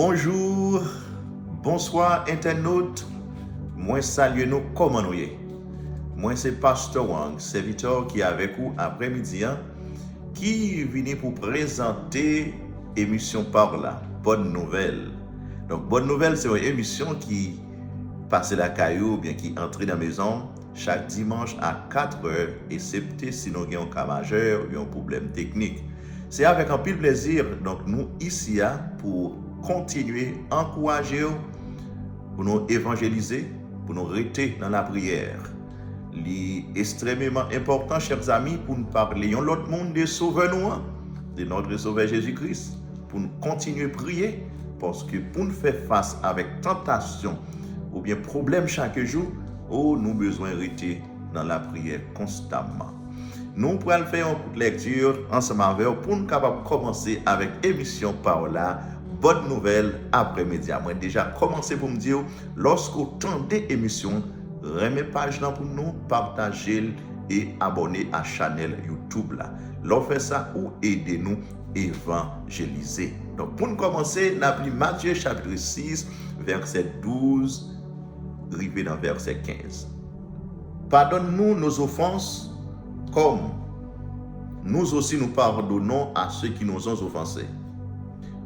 Bonjour, bonsoir internautes. Moi salue nous comment nous y. Moi c'est Pasteur Wang, serviteur qui est avec vous après-midi, qui vient pour présenter émission par là, Bonne Nouvelle. Donc Bonne Nouvelle, c'est une émission qui passe la caillou, bien qui entre dans la maison chaque dimanche à 4h et c'est si nous avons un cas majeur ou un problème technique. C'est avec un pile plaisir, donc nous ici pour continuer, encourager, pour nous évangéliser, pour nous rester dans la prière. C'est extrêmement important, chers amis, pour nous parler de l'autre monde de sauveur de notre Sauveur Jésus-Christ, pour nous continuer à prier, parce que pour nous faire face avec tentation ou bien problème chaque jour, nous avons besoin de rester dans la prière constamment. Nous pourrons faire une lecture ensemble avec vous pour nous capables de commencer avec l'émission par là. Bonne nouvelle après-midi. Moi déjà commencé pour me dire, lorsque vous tendez l'émission, remettez page là pour nous, partagez et abonnez à la chaîne YouTube là. L'on fait ça ou aidez-nous évangéliser. Donc pour nous commencer, nous avons Matthieu chapitre 6, verset 12, arrivé dans verset 15. Pardonne-nous nos offenses, comme nous aussi nous pardonnons à ceux qui nous ont offensés.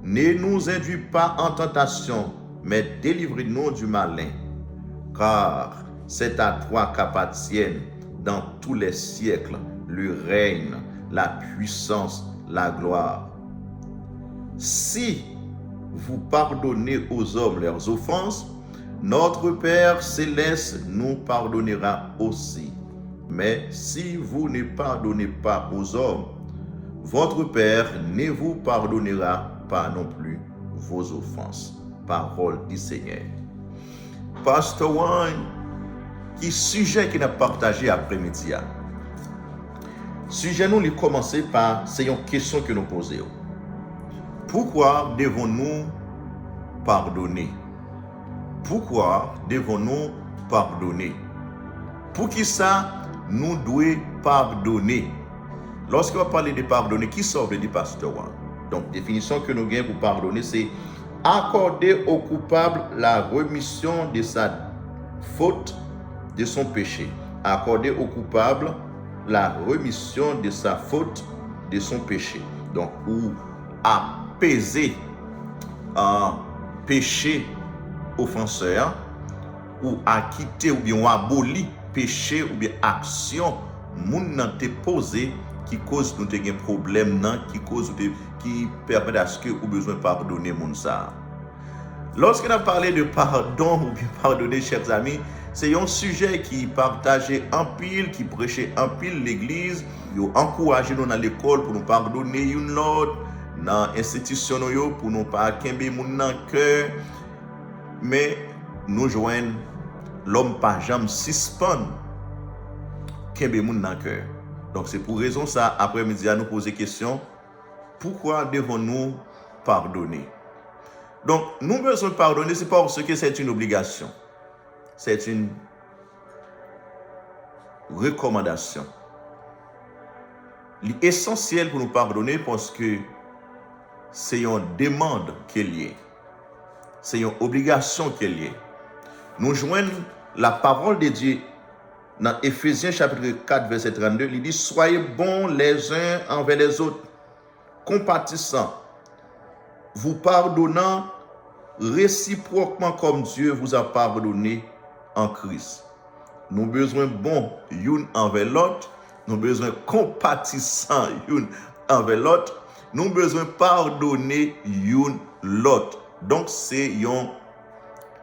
Ne nous induis pas en tentation, mais délivre-nous du malin, car c'est à toi qu'appartiennent dans tous les siècles le règne, la puissance, la gloire. Si vous pardonnez aux hommes leurs offenses, notre Père céleste nous pardonnera aussi. Mais si vous ne pardonnez pas aux hommes, votre Père ne vous pardonnera pas non plus vos offenses. Parole du Seigneur. Pasteur Wang, qui sujet qu'il a partagé après-midi. Sujet nous, il commencer par, c'est une question que nous posons. Pourquoi devons-nous pardonner? Pourquoi devons-nous pardonner? Pour qui ça nous devons pardonner? Lorsqu'on va parler de pardonner, qui sort de Pasteur Wang? Donc, définition que nous avons pour pardonner, c'est accorder au coupable la remission de sa faute, de son péché. Accorder au coupable la remission de sa faute, de son péché. Donc, ou apaiser un péché offenseur, ou acquitter ou bien abolir péché ou bien action, moun nan te posé qui cause nous des problèmes qui permet à ce que vous besoin de pardonner moun ça. Lorsqu'on a parlé de pardon ou bien pardonner, chers amis, c'est un sujet qui partageait en pile, qui prêchait en pile l'église, yo encouragé nous dans l'école pour nous pardonner une l'autre, dans l'institution pour nous pas kembe moun nan cœur, mais nous joignent l'homme pas jamais suspend kembe moun nan cœur. Donc c'est pour raison ça, après-midi, à nous poser question, pourquoi devons-nous pardonner? Donc, nous besoin pardonner, c'est parce que c'est une obligation. C'est une recommandation. L'essentiel pour nous pardonner parce que c'est une demande qu'il y a. C'est une obligation qu'il y a. Nous joignons la parole de Dieu dans Éphésiens chapitre 4, verset 32, il dit « Soyez bons les uns envers les autres, compatissants, vous pardonnant réciproquement comme Dieu vous a pardonné en Christ. » Nous avons besoin bons l'un envers l'autre, nous avons besoin compatissants l'un envers l'autre, nous avons besoin pardonner l'un l'autre. Donc c'est une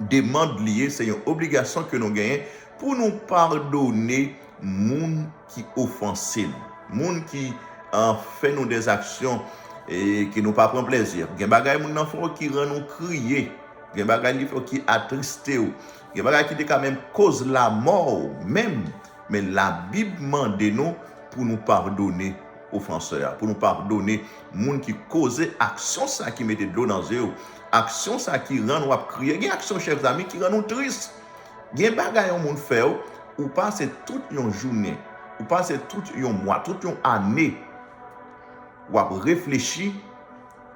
demande liée, c'est une obligation que nous gagnons pour nous pardonner moun qui offensent, moun qui fait nous des actions et qui nous pas prend plaisir. Gen bagay moun nan font qui rend nous crier, gen bagay li font qui attristé ou, gen bagay qui quand même cause la mort même, mais la Bible mande nous pour nous pardonner offenseurs, pour nous pardonner moun qui cause action ça qui mette de l'eau dans yeux, action ça qui rend nous crier, gen action chers amis qui rend nous triste. Gen bagay yon moun fè ou passe toute une journée, ou passe tout un mois, toute une année, ou réfléchir,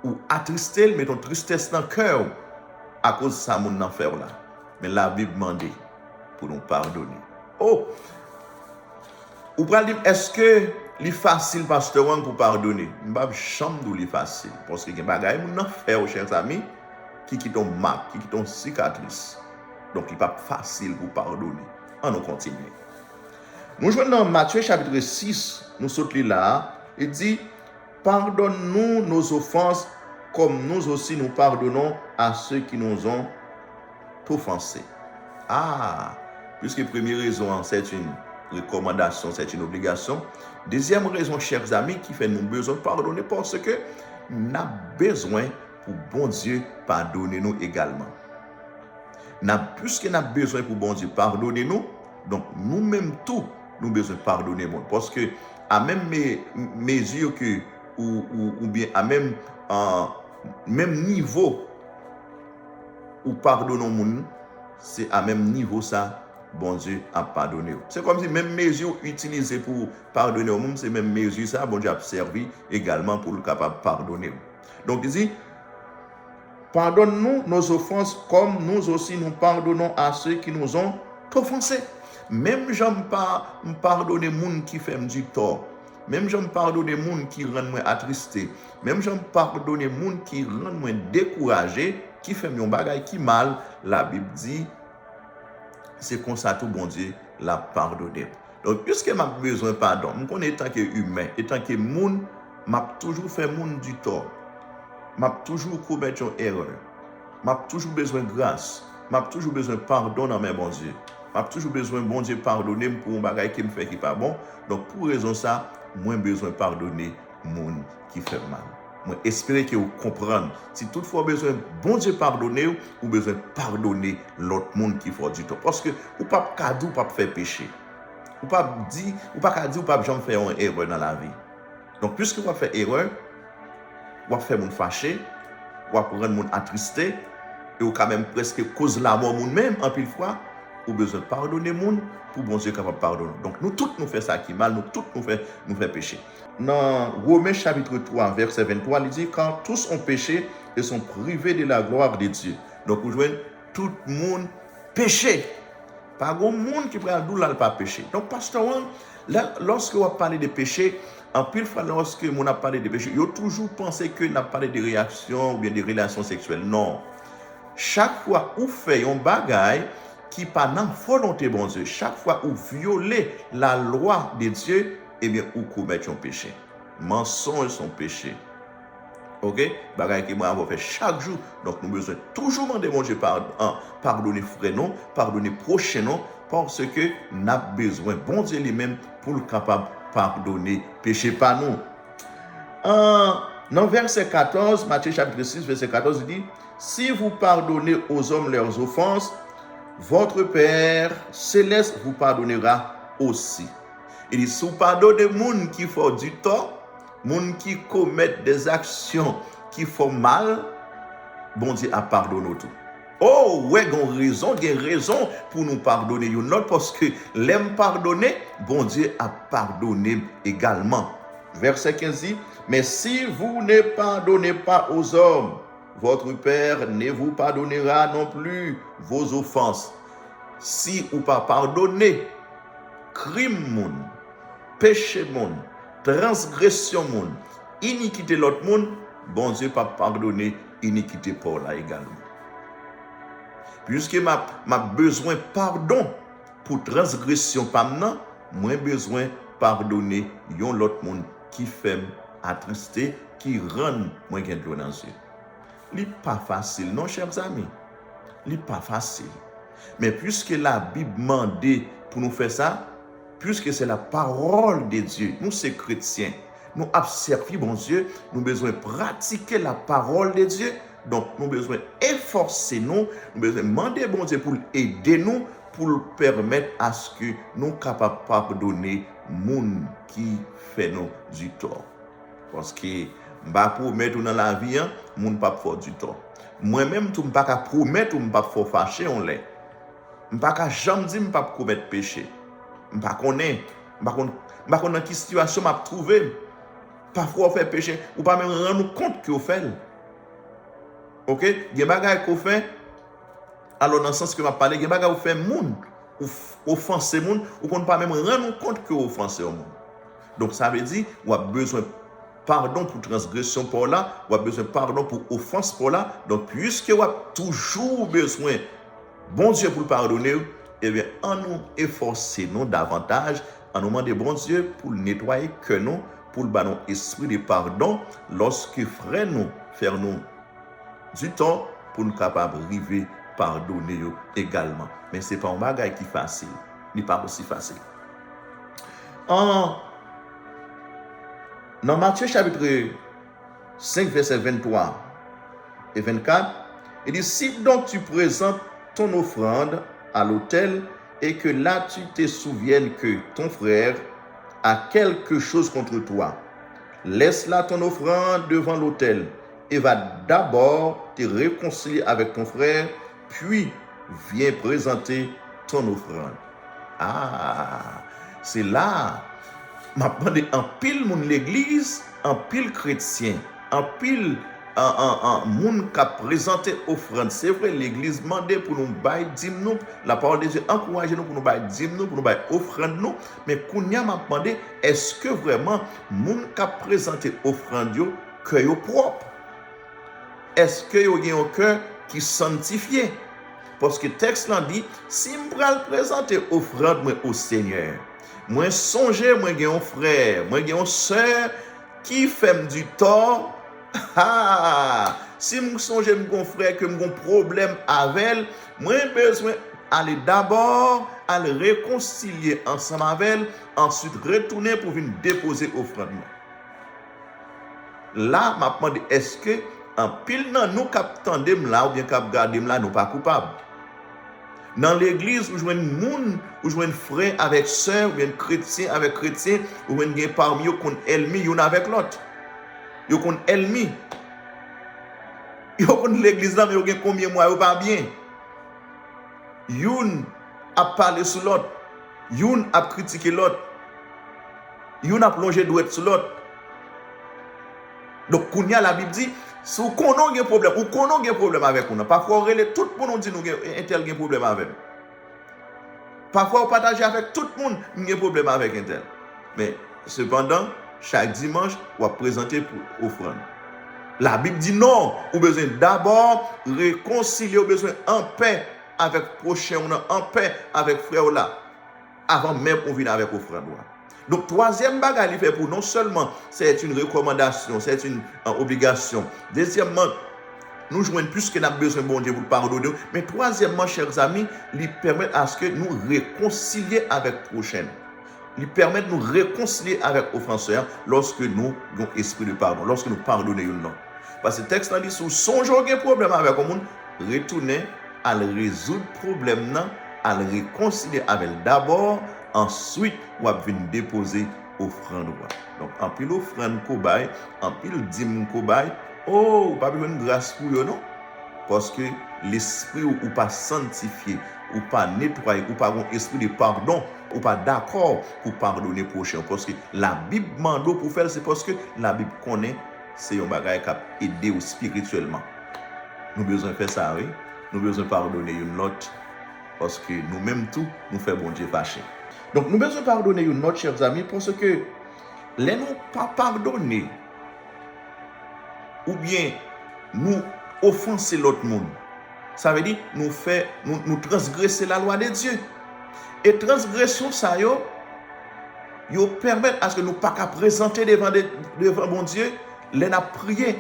ou attristé, mais ton tristesse dans le cœur, à cause de ça, mon enfer là. Mais la Bible demande pour nous pardonner. Oh! Ou pral dire, est-ce que c'est facile, pasteur Wang, pour pardonner? Je ne vais pas chambre d'où c'est facile. Parce que il y a des bagages, mon enfer, chers amis, qui ont marque, qui ont cicatrice. Donc, il n'est pas facile pour pardonner. On nous continue. Nous jouons dans Matthieu chapitre 6, nous sautons là, il dit, pardonne-nous nos offenses comme nous aussi nous pardonnons à ceux qui nous ont offensés. Ah, puisque première raison, c'est une recommandation, c'est une obligation. Deuxième raison, chers amis, qui fait nous besoin de pardonner parce que nous avons besoin pour bon Dieu pardonner nous également. Puisque nous avons besoin pour bon Dieu pardonner nous, donc nous-mêmes tout, nous avons besoin de pardonner nous. Parce que à même mesure que, ou bien à même niveau où pardonnons nous, c'est à même niveau ça, bon Dieu a pardonné. C'est comme si même mesure utilisée pour pardonner au monde, c'est même mesure ça, bon Dieu a servi également pour le capable de pardonner. Donc il dit, pardonne-nous nos offenses comme nous aussi nous pardonnons à ceux qui nous ont offensés. Même j'aime pas pardonner moun qui fait du tort. Même j'aime pardonner moun qui rend moi attristé. Même j'aime pardonner moun qui rend moi découragé, qui fait mon bagay qui mal. La Bible dit, c'est comme ça tout bon Dieu l'a pardonné. Donc puisque m'a besoin de pardon, je connais tant que humain, et tant que moun, m'a toujours fait moun du tort. M'a toujours commis une erreur. M'a toujours besoin de grâce. M'a toujours besoin de pardon dans mes bons Dieu. M'a toujours besoin de bon Dieu pardonner pour un bagage qui me fait qui pas bon. Donc pour raison ça, moi besoin de pardonner moun qui fait mal. Moi espérer que vous compreniez. Si toutefois besoin de bon Dieu pardonner ou besoin de pardonner l'autre monde qui fait du tort. Parce que ou pas cadeau pas faire péché. Ou pas dire ou pas jamais faire une erreur dans la vie. Donc puisque vous faire erreur, ou faire moun fâché, ou rendre moun attristé, et ou quand même presque cause la mort moun même en pile fois, ou besoin de pardonner moun pour bon Dieu capable de pardonner. Donc nous tous nous fait ça qui mal, nous tous nous fait péché. Dans Romains chapitre 3 verset 23, il dit quand tous ont péché et sont privés de la gloire de Dieu. Donc vous voyez tout le monde péché. Pas grand monde qui prend d'où là pas péché. Donc pasteur là, lorsque on parle de péché, en pile fois, lorsque on a parlé de péché, il a toujours pensé que n'a parlé de réaction ou bien de relations sexuelles. Non. Chaque fois où fait un bagaille qui pas dans volonté bon Dieu, chaque fois où violer la loi de Dieu, eh bien, ou commettre un péché. Mensonge son péché. OK? Bagaille que moi avons fait chaque jour. Donc nous besoin toujours demander bon Dieu pardonner frère non, pardonner prochain non, parce que nous avons besoin bon Dieu lui-même pour le capable pardonner péché pas nous. Dans verset 14, Matthieu chapitre 6, verset 14, il dit, si vous pardonnez aux hommes leurs offenses, votre Père céleste vous pardonnera aussi. Il dit, si vous pardonnez les gens qui font du tort, les gens qui commettent des actions qui font mal, bon Dieu a pardonné tout. Oh, ouais, il y a raison pour nous pardonner. Parce que l'aime pardonner, bon Dieu a pardonné également. Verset 15 dit, mais si vous ne pardonnez pas aux hommes, votre Père ne vous pardonnera non plus vos offenses. Si vous pas pardonnez, crime moun, péché moun, transgression moun, iniquité l'autre monde, bon Dieu pas pardonner iniquité pour là également. Puisque m'a besoin de pardon pour transgression pas maintenant, moi besoin pardonner yon l'autre monde qui fait attristé, qui rend moi gain de dans Dieu. Li pas facile non chers amis. Li pas facile. Mais puisque la Bible demande pour nous faire ça, puisque c'est la parole de Dieu, nous c'est chrétiens, nous observons bon Dieu, nous besoin pratiquer la parole de Dieu. Donc, nous avons besoin d'efforcer nous, nous avons besoin de demander bon Dieu pour aider nous, pour permettre à ce que nous soyons capables de pardonner les gens qui font nous du tort. Parce que je ne peux pas promettre dans la vie, les gens ne peuvent pas faire du tort. Moi-même, je ne peux pas promettre ou ne peux pas faire fâcher en l'air. Je ne peux pas jamais dire que je ne peux pas commettre péché. Je ne peux pas connaître. Je ne peux pas connaître dans quelle situation je me trouve. Parfois, on fait péché, ou pas même rendre compte que vous faites. OK? Il y a des choses qu'on fait, Alors, dans le sens que je parle, il y a des choses qui fait moun, ou offenser moun, ou qu'on ne pas même rendre compte que vous offensez au monde. Donc, ça veut dire, on a besoin de pardon pour transgression pour là, on a besoin de pardon pour offense pour là. Donc, puisque on a toujours besoin, bon Dieu, pour pardonner, eh bien, on nous efforcer nous davantage, on nous demande bon Dieu pour nettoyer que nous, pour le ballon esprit de pardon, lorsque frère nous, faire nous du temps pour nous capables d'arriver pardonner également. Mais ce n'est pas un bagage qui est facile, n'est pas aussi facile. Dans Matthieu chapitre 5, verset 23 et 24, il dit, si donc tu présentes ton offrande à l'autel et que là tu te souviennes que ton frère a quelque chose contre toi, laisse là ton offrande devant l'autel et va d'abord te réconcilier avec ton frère, puis viens présenter ton offrande. Ah, c'est là, m'a demandé en pile moun l'église, en pile chrétien, en pile moun qui a présenté offrande. C'est vrai, l'église demandé pour nous bailler dîme nous, la parole de Dieu encourage nous pour nous bailler dîme nous, pour nous bailler offrande nous, mais kounya m'a demandé, est-ce que vraiment moun qui a présenté offrande yo cœur yo propre? Est-ce que yo gen un cœur qui sanctifié? Parce que le texte là dit, si je vais présenter offrande au Seigneur, moi songer, moi j'ai un frère, moi j'ai une soeur qui fait du tort. Si je songe mon frère que j'ai un problème avec elle, moi j'ai besoin d'aller d'abord à le réconcilier ensemble avec elle, ensuite retourner pour venir déposer offrande. Là, je me demande, est-ce que en pile dans nous captandem là ou bien cap gardem là nous pas coupables? Dans l'église, où je vois un monde, où je vois un frère avec sœur, ou bien chrétien avec chrétien, ou bien parmi eux qu'on ennemi, y'en avec l'autre. Y'en qu'on ennemi. Y'en qu'on l'église là, mais y'en combien de mois, y'en pas bien. Y'en a parlé sur l'autre. Y'en a critiqué l'autre. Y'en a plongé douette sur l'autre. Donc, kounya la Bible dit, si vous connaissez un problème, ou connaissez un problème avec nous, parfois, tout le monde dit nous un tel problème avec nous. Parfois, on partage avec tout le monde un problème avec un tel. Mais cependant, chaque dimanche, on va présenter pour offrande. La Bible dit non, on a besoin d'abord réconcilier, on a besoin en paix avec prochain, en paix avec frère là, avant même qu'on vienne avec offrande. Donc, troisième bagage, il fait pour non seulement c'est une recommandation, c'est une obligation. Deuxièmement, nous jouons plus que nous avons besoin de bon Dieu pour pardonner. Mais troisièmement, chers amis, il permet à ce que nous réconcilier avec prochain. Il permet de nous réconcilier avec offenseurs lorsque nous avons esprit de pardon, lorsque nous pardonnons non. Parce que le texte dit, si vous songez un problème avec le monde, retournez à le résoudre le problème, à le réconcilier avec d'abord. Ensuite, on va venir déposer offrande. Donc, en pile offrande cobaye, en pile dîme cobaye, oh, pas besoin de grâce pour eux, non? Parce que l'esprit ou pas sanctifié, ou pas nettoyé, ou pas un esprit de pardon, ou pas d'accord pour pardonner prochain. Parce que la Bible demande pour faire, c'est parce que la Bible connaît, c'est un bagage qui a aidé spirituellement. Nous avons besoin de faire ça, oui. Nous avons besoin de pardonner une autre, parce que nous-mêmes tout, nous faisons bon Dieu fâché. Donc, nous devons pardonner une autre, chers amis, parce que les nous pas pardonner, ou bien nous offenser l'autre monde, ça veut dire nous transgresser la loi de Dieu. Et transgression, ça yo permet à ce que nous pas qu'à présenter devant bon Dieu, les n'a prié.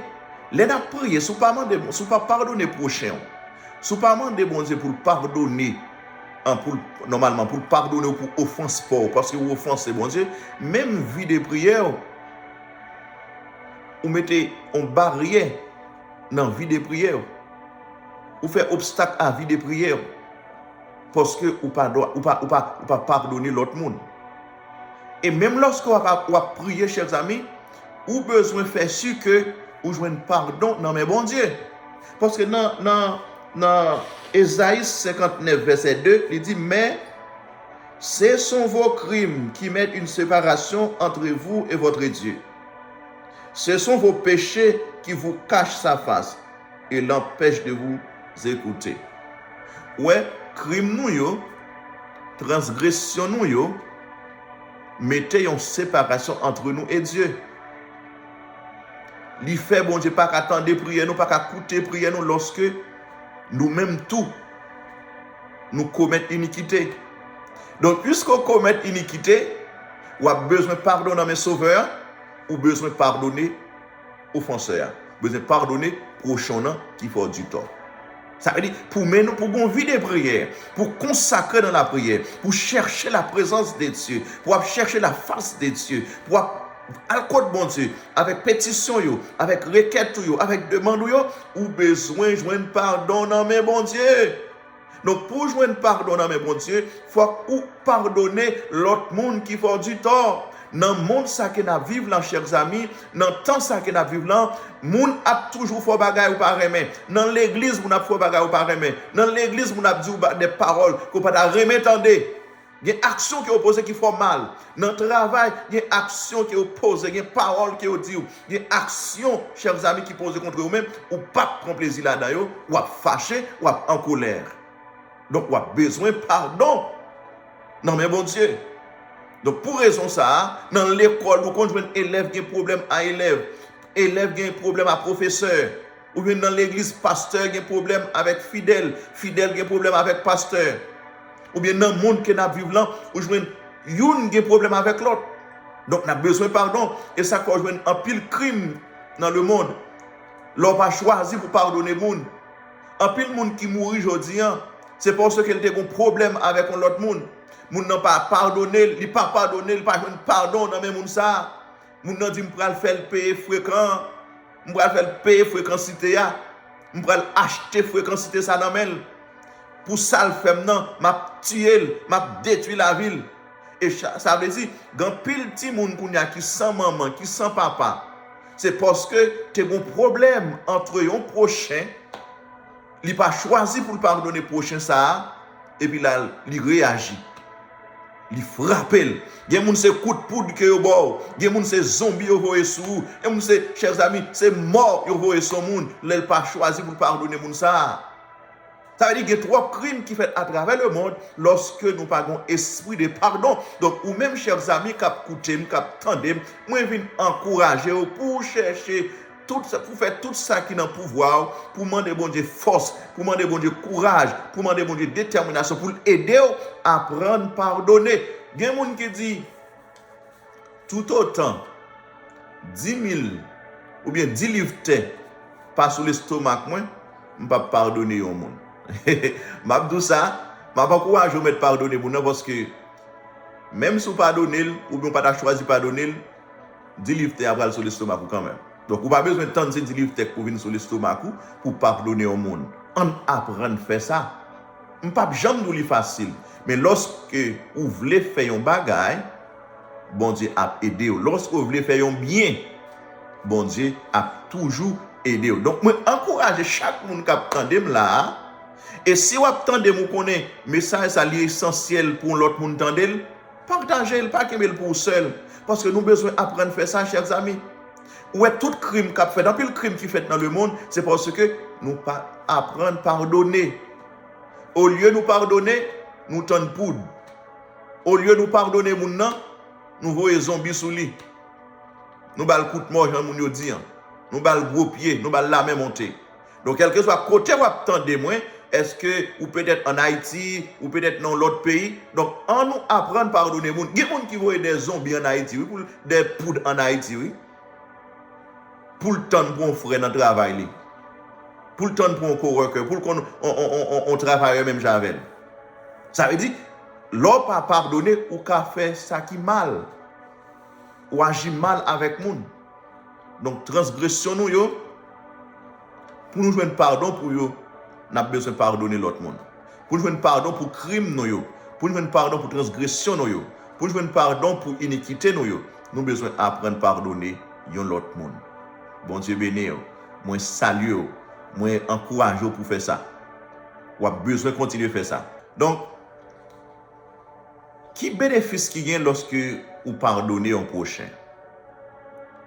Les n'a prié, si vous pas pardonner prochain, si vous pas demander bon Dieu pour pardonner. Normalement, pour pardonner ou pour offense parce que vous offensez bon Dieu, même vie de prière, vous mettez une barrière dans la vie de prière, vous faites obstacle à la vie de prière, parce que vous ne pas pardonner l'autre monde. Et même lorsque vous priez, chers amis, vous avez besoin de faire sûr que vous jouez pardon dans mes bon Dieu. Parce que dans Ésaïe 59, verset 2, il dit, mais ce sont vos crimes qui mettent une séparation entre vous et votre Dieu. Ce sont vos péchés qui vous cachent sa face et l'empêchent de vous écouter. ouais, crime nous yo, transgression nous yo, mettez une séparation entre nous et Dieu. Li fait bon Dieu pas qu'attendre prier nous, pas qu'écouter prier nous lorsque nous-mêmes tout nous commettons iniquité. Donc puisqu'on commet iniquité, ou a besoin de pardonner mes sauveurs, ou besoin de pardonner offenseurs, besoin de pardonner prochain qui fait du tort. Ça veut dire pour nous, pour une vie de prière, pour consacrer dans la prière, pour chercher la présence de Dieu, pour chercher la face de Dieu, pour à côté bon Dieu, avec pétition, avec requête, avec demande, ou besoin de joindre pardon dans mes bon Dieu. Donc pour joindre pardon dans mes bon Dieu, il faut ou pardonner l'autre monde qui fait du tort. Dans le monde ça que nous vivons là, chers amis, dans le temps ça que nous vivons là, moun a toujours fait bagaille ou pas remet. Dans l'église, moun a fait bagaille ou pas remet. Dans l'église, moun a dit des paroles qu'on pas remet. Attendez. Il y a des actions qui opposent qui font mal. Dans le travail, il y a des actions qui opposent, il y a des paroles qui disent, il y a des actions, chers amis, qui posent contre vous-même, ou pas prendre plaisir là-dedans, ou à fâcher, ou à en colère. Donc, on a besoin de pardon. Non, mais bon Dieu. Donc, pour raison ça, dans l'école, vous comprenez un élève qui a un problème à élève, élève qui a un problème à professeur, ou bien dans l'église, pasteur qui a un problème avec fidèle, fidèle qui a un problème avec pasteur, ou bien dans le monde qui est vivant, où je une qui a un problème avec l'autre. Donc, on a besoin de pardon. Et ça cause un pile crime dans le monde. L'on va choisir pour pardonner le monde. Un pile monde qui mourit aujourd'hui, c'est parce qu'il a un problème avec l'autre monde. Moun n'a pas pardonné, il pas pardonné, il pas de pardon dans même monde ça. Moun n'a dit m'pral faire payer fréquent, m'pral faire payer fréquencité ya, m'pral acheter fréquencité ça dans même. Pour ça le fait non, m'a tuer, m'a détruire la ville. Et ça veut dire grand pile petit monde qui sans maman, qui sans papa. C'est parce que tu as un problème entre un prochain, il pas choisi pour pardonner prochain ça et puis là il réagit. Il frappe. Il y a des gens qui coup de poudre qui sont bord. Il y a des gens qui sont zombies qui sont sous. Il y a des gens qui, chers amis, c'est mort qui sont sur le monde. Il n'a pas choisi pour pardonner les gens. Ça veut dire qu'il y a trois crimes qui sont faits à travers le monde lorsque nous n'avons esprit de pardon. Donc, ou même, chers amis, qui écoutent, qui attendent, moi, je viens encourager pour chercher tout ça, pour faire tout ça qui est dans le pouvoir, pour demander bon Dieu force, pour demander bon Dieu courage, pour demander bon Dieu détermination, pour aider à apprendre à pardonner. Il y a des gens qui disent, tout autant, 10 000 ou bien 10 livres pas sur l'estomac, moi, je ne peux pas pardonner au monde. Je dis ça, je ne peux pas courage de pardonner au monde parce que même si vous pardonnez, ou bien pas choisi de pardonner, 10 livres après sur l'estomac quand même. Donc, vous n'avez pas besoin de temps de livres pour venir sur l'estomac pour pardonner au monde. On apprend à faire ça. Je ne peux pas jamais facile. Mais lorsque vous voulez faire un bagage, bon Dieu a aidé. Lorsque vous voulez faire un bien, bon Dieu a toujours aidé. Donc, moi, encourage chaque monde qui attend là. Et si vous attendez, vous connaissez, mais ça est essentiel pour l'autre monde attendre, partagez-le, pas qu'il pour seul. Parce que nous avons besoin d'apprendre à faire ça, chers amis. Ouais, tout crime qu'a fait, dans le crime qui fait dans le monde, c'est parce que nous pas apprendre à pardonner. Au lieu de nous pardonner, nous tendons poudre. Au lieu de nous pardonner, nous voyons zombies sous lui. Nous allons le coup de mort, nous dit. Nous allons le gros pied, nous allons la main monter. Donc, quel que soit côté où attendez moi, est-ce que ou peut-être en Haïti ou peut-être dans l'autre pays. Donc, en nous apprendre à pardonner, il y a des gens qui voient des zombies en Haïti, oui, des poudres en Haïti, oui. Pour le temps pour un frère dans le travail, pour le temps pour un coworker, pour qu'on travaille même avec. Ça veut dire, l'homme pas pardonner ou qu'a fait ça qui mal, ou agit mal avec nous. Donc, transgression nous, pour nous jouer pardon pour nous, nous avons besoin de pardonner l'autre monde. Pour nous jouer pardon pour crime nous, pour nous jouer pardon pour transgression nous, pour nous jouer pardon pour iniquité nous, nous avons besoin d'apprendre à pardonner l'autre monde. Bon Dieu béni, moi salue, moi encourage pour faire ça. Ou a besoin de continuer à faire ça. Donc, qui bénéfice qui vient lorsque vous pardonnez un prochain?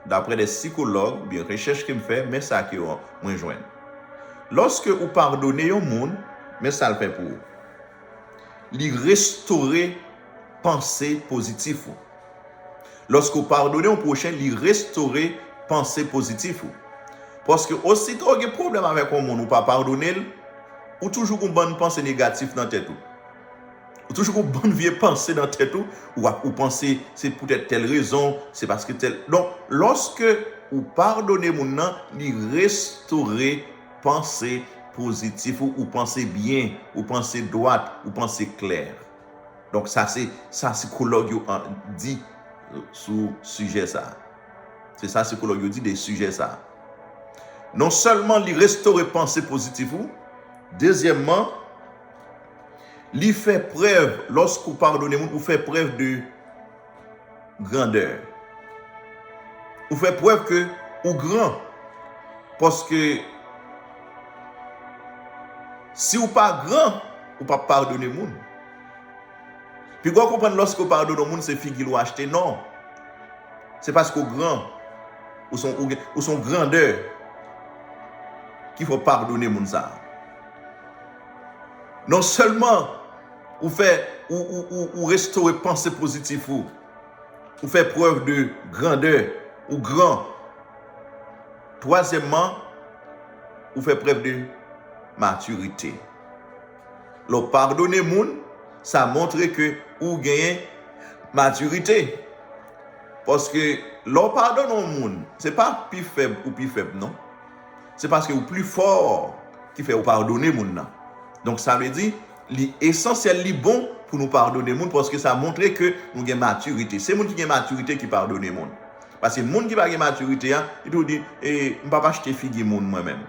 D'après des psychologues, bien recherche qui me fait, mais ça qui moi joindre. Lorsque vous pardonnez un monde, mais ça le fait pour vous. Il restaurer pensée positive. Lorsque vous pardonnez au prochain, il restaurer pensée positive. Parce que aussitôt qu'il y a un problème avec un monde, ou pas pardonner, ou toujours une bonne pensée négative dans la tête. Ou toujours une bonne vieille pensée dans la tête. Ou penser, c'est peut-être telle raison, c'est parce que telle. Donc, lorsque vous pardonnez mon nom, il restaurer pensée positive, ou penser bien, ou penser droite, ou penser clair. Donc, ça, c'est psychologue dit sur le sujet ça. C'est ça, psychologue dit des sujets ça. Non seulement il restaurer pensée positive, deuxièmement, il fait preuve, lorsque vous pardonnez, vous faites preuve de grandeur. Vous faites preuve que vous grand. Parce que si vous pas grand, vous pas pardonner les gens. Puis vous comprenez, lorsque vous pardonnez les gens, c'est fille qui l'ont acheté. Non. C'est parce que vous grand, ou son grandeur, qu'il faut pardonner les gens. Non seulement vous restaurer pensée positive, vous faites preuve de grandeur ou grand. Troisièmement, vous faites preuve de maturité. Le pardonner les gens, ça montre que vous gagnez maturité. Parce que le pardon au monde, ce n'est pas plus faible ou plus faible, non. C'est parce que vous plus fort qui fait vous pardonner les gens. Donc ça veut dire, l'essentiel, le bon pour nous pardonner les gens, parce que ça montre que nous avons maturité. C'est les gens qui ont maturité qui pardonnent les gens. Parce que les gens qui n'ont pas maturité, ils nous disent, je ne vais pas acheter figue moi-même.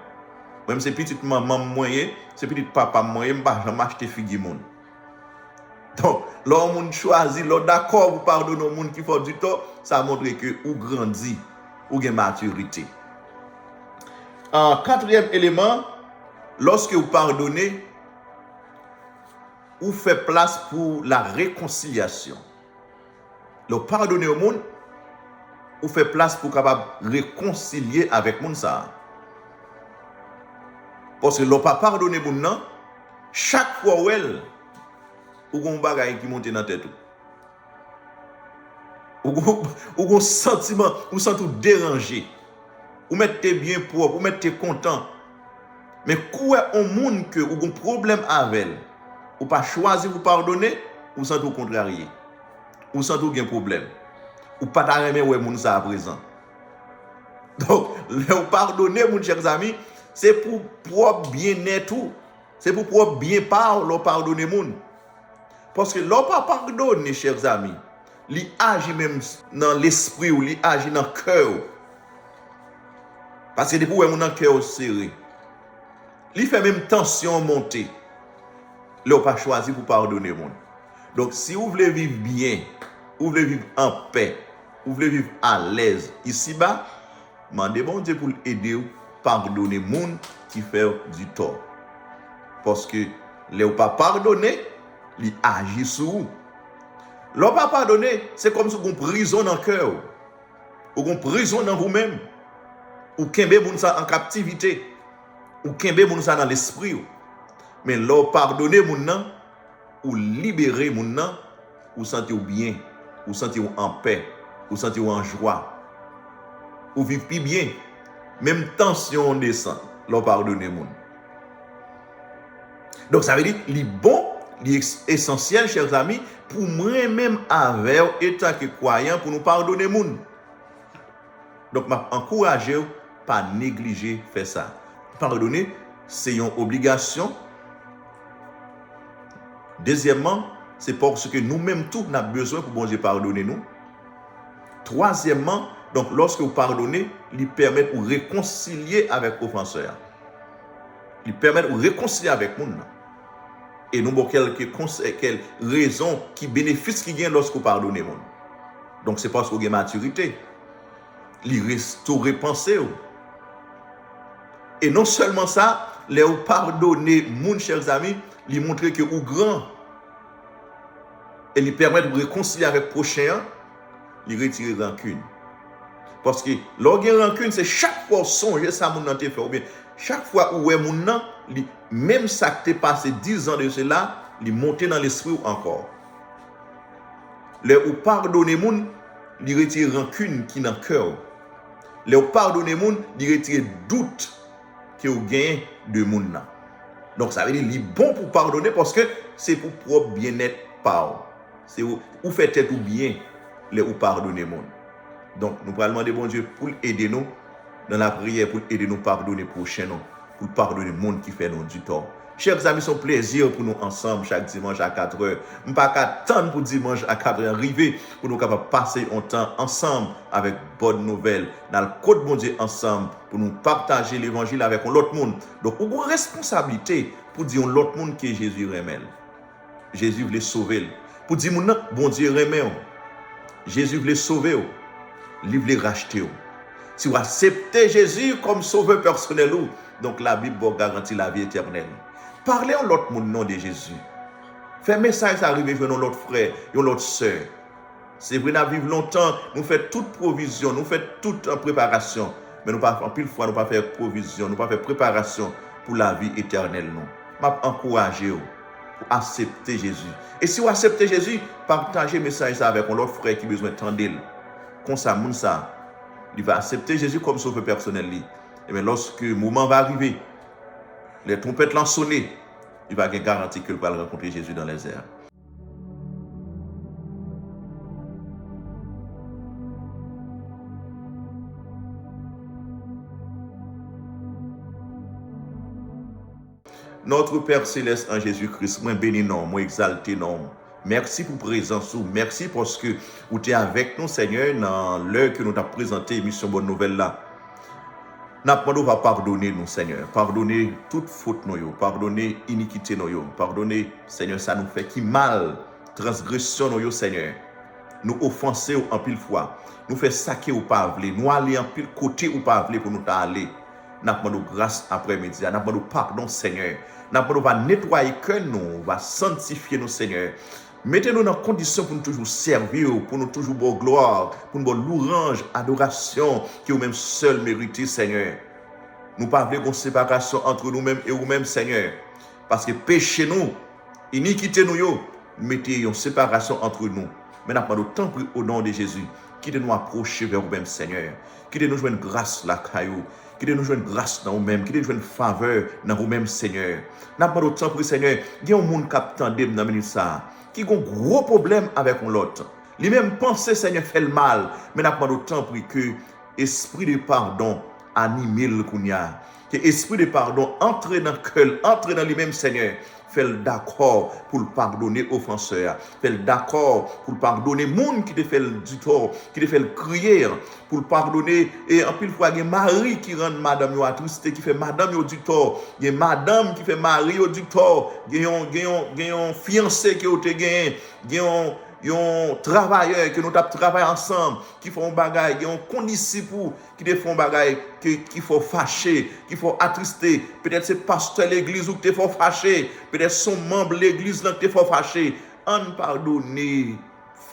Même si c'est petite maman moyen, c'est petit papa moyen, je ne vais pas acheter figue monde. Donc, lorsque on choisit, lorsque d'accord pour pardonner aux gens qui font du tort, ça montre que vous grandissez, vous avez maturité. En quatrième élément, lorsque vous pardonnez, vous faites place pour la réconciliation. Le pardonner au monde, vous faites place pour capable réconcilier avec le monde. Parce que le pas pardonner au monde, chaque fois où elle, ou un bagage qui monte dans la tête. Ou un sentiment, ou sentiment dérangé. Ou mettez bien propre, ou mettez content. Mais quoi un monde que ou un problème avec elle, ou pas choisir vous pardonner, ou sentez vous contrarier. Ou sentez vous un problème. Ou pas d'arrêter ouais moun ça à présent. Donc, le pardonner mon chers amis, c'est pour propre bien-être, c'est pour propre bien parler, pardonner moun. Parce que l'on pas pardonner, chers amis, il agit même dans l'esprit ou il agit dans le cœur. Parce que depuis où est mon cœur serré, il fait même tension monter. L'on pas choisi pour pardonner le monde. Donc si vous voulez vivre bien, vous voulez vivre en paix, vous voulez vivre à l'aise ici-bas, demandez bon Dieu pour aider vous pardonner le monde qui fait du tort. Parce que l'on pas pardonner, il agit sur vous. L'on pas pardonner, c'est comme si vous avez une prison dans le cœur. Ou une prison dans vous-même. Ou kembe moun sa en captivité. Ou kembe moun sa dans l'esprit. Mais l'on pardonner moun nan, ou libérer moun nan, ou sentir bien, ou sentir en paix, ou sentir en joie. Ou vivre plus bien. Même tension descend, l'on pardonner moun. Donc ça veut dire, li bon, li essentiel, chers amis, pour moi-même avec étant que croyant, pour nous pardonner moun. Donc, je encourage pas négliger faire ça. Pardonner, c'est une obligation. Deuxièmement, c'est parce que nous-mêmes tous nous avons besoin pour bon Dieu pardonner nous. Troisièmement, donc lorsque vous pardonnez, il permet de réconcilier avec l'offenseur. Il permet de réconcilier avec le monde. Et nous avons quelques raisons qui bénéficient qui gagnent lorsque vous pardonnez le monde. Donc c'est parce que vous avez maturité. Il restaure pensée. Et non seulement ça, les pardonner, mon chers amis, lui montrer que vous grand. Et lui permettre de réconcilier avec le prochain, lui retirer rancune. Parce que lorsqu'il y a rancune, c'est chaque fois songer ça mon dans tes fait ou bien chaque fois où est mon nom, même ça qui t'est passé 10 ans de cela, il monte dans l'esprit encore. Les ou pardonner moun, il retire rancune qui dans le cœur. Les ou pardonner moun, il retire doute que vous gagnez de moun nan. Donc ça veut dire qu'il est bon pour pardonner parce que c'est pour propre bien-être par. C'est où fait tout bien les ou pardonner moun. Donc nous allons demander bon Dieu pour aider nous dans la prière, pour aider nous pardonner prochain nous, pour pardonner le monde qui fait nous du tort. Chers amis, c'est un plaisir pour nous ensemble chaque dimanche à 4 heures. Je ne peux pas attendre pour dimanche à 4 heures arriver pour nous capables passer un temps ensemble avec bonne nouvelle dans le code bon Dieu ensemble pour nous partager l'évangile avec l'autre monde. Donc, on a une responsabilité pour dire l'autre monde que Jésus remet. Jésus voulait sauver. Pour dire non, bon Dieu remet. Jésus voulait sauver. Il voulait racheter. Si vous acceptez Jésus comme sauveur personnel, donc la Bible vous garantit la vie éternelle. Parlez à l'autre monde nom de Jésus. Faites message arriver vers l'autre frère et l'autre soeur. C'est vrai, nous vivons longtemps, nous faisons toute provision, nous faisons toute préparation. Mais nous pas en pile fois, nous pas faire provision, nous pas faire préparation pour la vie éternelle. Je encourage vous pour accepter Jésus. Et si vous acceptez Jésus, partagez le message avec l'autre frère qui a besoin d'entendre. Comme ça, il va accepter Jésus comme sauveur personnel. Et bien lorsque le moment va arriver, les trompettes l'ont sonné, il va garantir qu'il va rencontrer Jésus dans les airs. Notre Père Céleste en Jésus-Christ, moi béni non, moi exalté non. Merci pour présence, merci parce que vous êtes avec nous, Seigneur, dans l'heure que nous avons présenté l'émission Bonne Nouvelle là. Nous va pardonner nous, Seigneur. Pardonner toute faute nous, pardonner iniquité nous, pardonner, Seigneur, ça nous fait qui mal, transgression nous, Seigneur. Nous offenser en pile fois, nous fait saquer ou pas vle, nous aller en pile côté ou pas vle pour nous aller. Nous demandons grâce après-midi, nous demandons pardon, Seigneur. Nous demandons nettoyer que nous, va sanctifier nous, Seigneur. Mettez-nous dans condition pour nous toujours servir, pour nous toujours bonne gloire, pour nous bonne louange, adoration, qui vous-même seul méritez, Seigneur. Nous ne pouvons pas une séparation entre nous-mêmes et vous-même, Seigneur. Parce que péché nous, iniquité nous, mettez une séparation entre nous. Mais nous avons temps pris au nom de Jésus, qui de nous approcher vers vous-même, Seigneur. Qui de nous jouer une grâce la caillou. Qui de nous jouer une grâce dans vous-même, qui de nous jouer une faveur dans vous-même, Seigneur. Nous avons temps pris, Seigneur. Il y a un monde qui attend dans minute ça. Qui a un gros problème avec l'autre. Lui-même pense, Seigneur, fait le mal, mais n'a pas d'autant pris que esprit de pardon anime le kounia. Que esprit de pardon entre dans le cœur, entre dans lui-même, Seigneur. Fait le d'accord pour le pardonner offenseur. Fait le d'accord pour le pardonner monde qui te fait du tort, qui te fait le crier, pour le pardonner. Et en pile fois, il y a mari qui rend madame attristé, qui fait madame du tort. Il y a madame qui fait mari du tort. Il y a un fiancé qui a été gagné. Il y a un travailleur que nous travaillons ensemble, qui font bagaille, qui ont condisciples, qui font bagaille, qu'il faut fâcher, qu'il faut attrister. Peut-être c'est pasteur de l'église ou que tu faut fâcher. Peut-être son membre de l'église là que tu faut fâcher. On pardonne,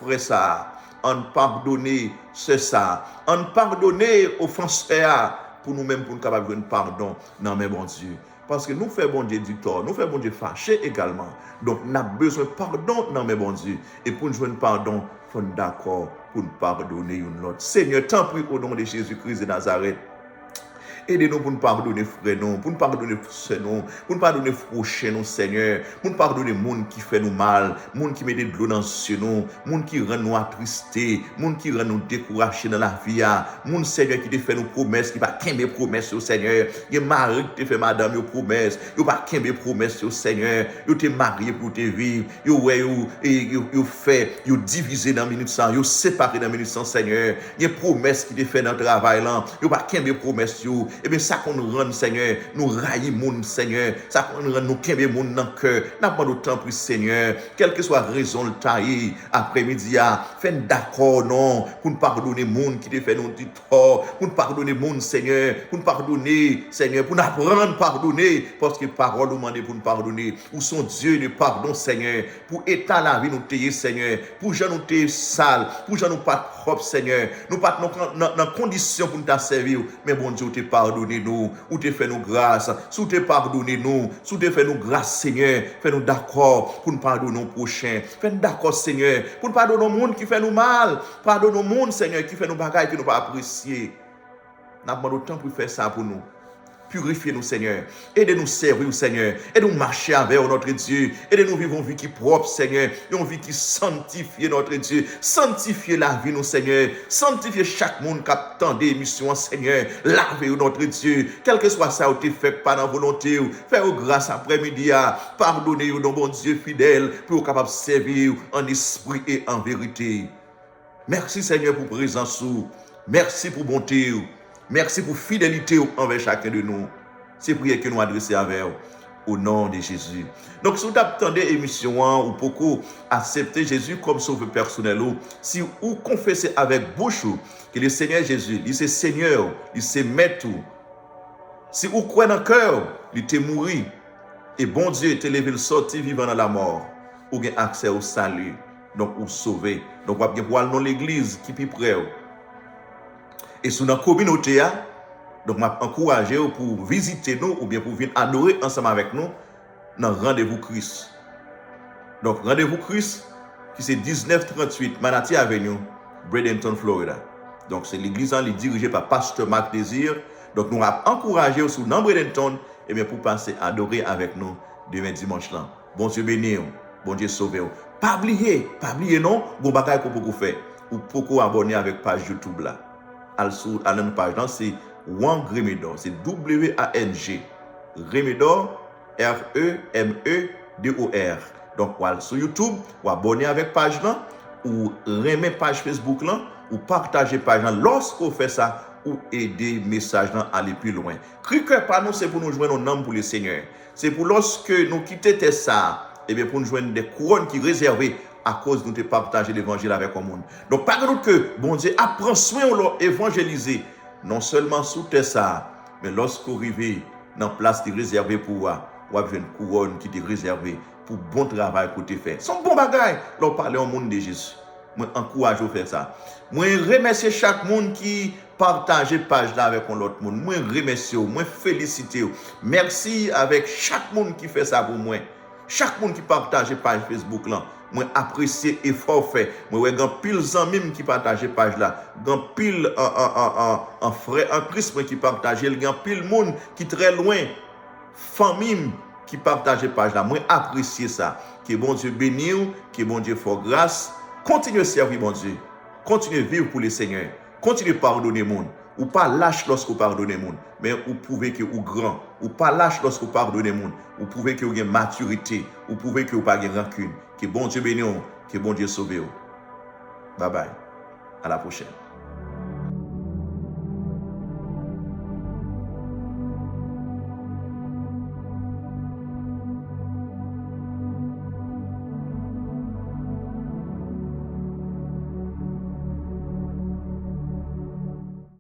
frère ça. On pardonne, c'est ça. On pardonne offenseur pour nous-mêmes, pour nous capables de pardon. Non, mais bon Dieu. Parce que nous faisons bon Dieu du tort, nous faisons bon Dieu fâché également. Donc, nous avons besoin de pardon, non mais bon Dieu. Et pour nous jouer pardon, il faut nous d'accord pour nous pardonner une autre. Seigneur, tant pis au nom de Jésus-Christ de Nazareth. Aidez-nous pour nous pardonner, frère, nous, pour nous pardonner, frère, nous, pour nous pardonner, prochain, nous, Seigneur, pour nous pardonner, monde qui fait nous mal, monde qui met de l'eau dans le nous, monde qui rend nous attristés, monde qui rend nous découragés dans la vie, monde, Seigneur, qui te fait nos promesses, qui va qu'aimer promesses au Seigneur, il y a mari qui te fait madame, il promesses, il va qu'aimer promesses au Seigneur, il te marié pour te vivre, il fait, il divisé dans minute sans, il séparé dans minute sans, Seigneur, il y a promesses qui te fait dans le travail là, il va qu'aimer promesses, et bien ça qu'on nous rend, Seigneur, nous railler moun, Seigneur, ça qu'on nous rend, nous qu'aimer moun dans le cœur, n'a pas d'autant plus, Seigneur, quelle que soit raison le taille, après-midi, faites d'accord, non, pour nous pardonner moun qui te fait nous du tort, pour nous pardonner moun, Seigneur, pour nous pardonner, Seigneur, pour nous apprendre à pardonner, parce que parole nous demande pour nous pardonner, ou son Dieu de pardon, Seigneur, pour état la vie nous tailler, Seigneur, pour gens nous tailler sale, pour gens nous pas propre, Seigneur, nous pas dans condition pour nous servir, mais bon Dieu, te pardonner. pardonné nous, ou te fait nous grâce, sous te pardonné nous, sous te fait nous grâce, Seigneur, fais nous d'accord pour nous pardonner nos prochains, fais nous d'accord, Seigneur, pour nous pardonner au monde qui fait nous mal, pardonne au monde, Seigneur, qui fait nous bagailles que nous pas apprécier. Nous avons le temps pour faire ça pour nous. Purifiez-nous, Seigneur. Aidez-nous servir, Seigneur. Aidez-nous marcher avec notre Dieu. Aidez-nous vivre une vie qui est propre, Seigneur. Une vie qui sanctifie notre Dieu. Sanctifiez la vie, nous, Seigneur. Sanctifiez chaque monde qui attend des missions, Seigneur. Lavez notre Dieu. Quel que soit ça, vous fait pas dans volonté. Faites grâce après-midi. Pardonnez-nous, nos bon Dieu fidèle, pour être capable de servir en esprit et en vérité. Merci, Seigneur, pour présence. Merci pour bonté. Merci pour fidélité envers chacun de nous. C'est prière que nous adressons avec vous, au nom de Jésus. Donc, si vous attendez l'émission ou beaucoup accepter Jésus comme sauveur personnel, si vous confessez avec bouche que le Seigneur Jésus, il est Seigneur, il est Maître, si vous croyez dans le cœur, il est mort, et bon Dieu est levé le sorti vivant dans la mort, vous avez accès au salut, donc vous sauvez. Donc, vous avez pour aller dans l'église qui est plus près. Et sur notre communauté, donc je m'encourage pour visiter nous ou bien pour venir adorer ensemble avec nous dans Rendez-vous Christ. Donc Rendez-vous Christ, qui c'est 1938 Manatee Avenue, Bradenton, Florida. Donc c'est l'église dirigée par Pasteur Marc Désir. Donc nous encouragé sur dans Bradenton et bien pour passer adorer avec nous demain dimanche là. Bon Dieu béni, bon Dieu sauvé. Pas oublier non, bon bagage qu'on peut faire ou pourquoi abonner avec page YouTube là. À notre page, c'est Wang Remedor, c'est W-A-N-G. Remedor, R-E-M-E-D-O-R. Donc, sur YouTube, ou abonner avec page là, ou remettre page Facebook là, ou partager page là. Lorsqu'on fait ça, ou aider message là à aller plus loin. Criquet par nous, c'est pour nous joindre nos noms pour le Seigneur. C'est pour lorsque nous quittons ça, et bien pour nous joindre des couronnes qui sont réservées à cause de nous partager l'évangile avec le monde. Donc, par contre, que bon Dieu apprend soin de évangéliser, non seulement sous ça, mais lorsqu'on arrive dans la place qui est réservée pour vous, vous avez une couronne qui est réservée pour le bon travail que tu fais. C'est un bon bagage, l'on parle au monde de Jésus. Moi, encourage à faire ça. Moi, remercie chaque monde qui partage page là avec l'autre monde. Moi, remercie, moi, félicite. Merci avec chaque monde qui fait ça pour moi. Chaque monde qui partage page Facebook là. Moi apprécier effort fait. Moi grand pile amis qui partage page là. Grand pile en frère en Christ qui partage, grand pile monde qui très loin famille qui partage page là. Moi apprécier ça. Que bon Dieu bénisse, que bon Dieu fasse grâce. Continuez à servir bon Dieu. Continuez à vivre pour le Seigneur. Continuez à pardonner monde. Ou pas lâche lorsque vous pardonnez monde, mais vous pouvez que vous grand. Ou pas lâche lorsque vous pardonnez monde. Vous pouvez que vous ayez maturité. Vous pouvez que vous n'ayez pas rancune. Que bon Dieu bénisse, que bon Dieu sauve. Bye bye. À la prochaine.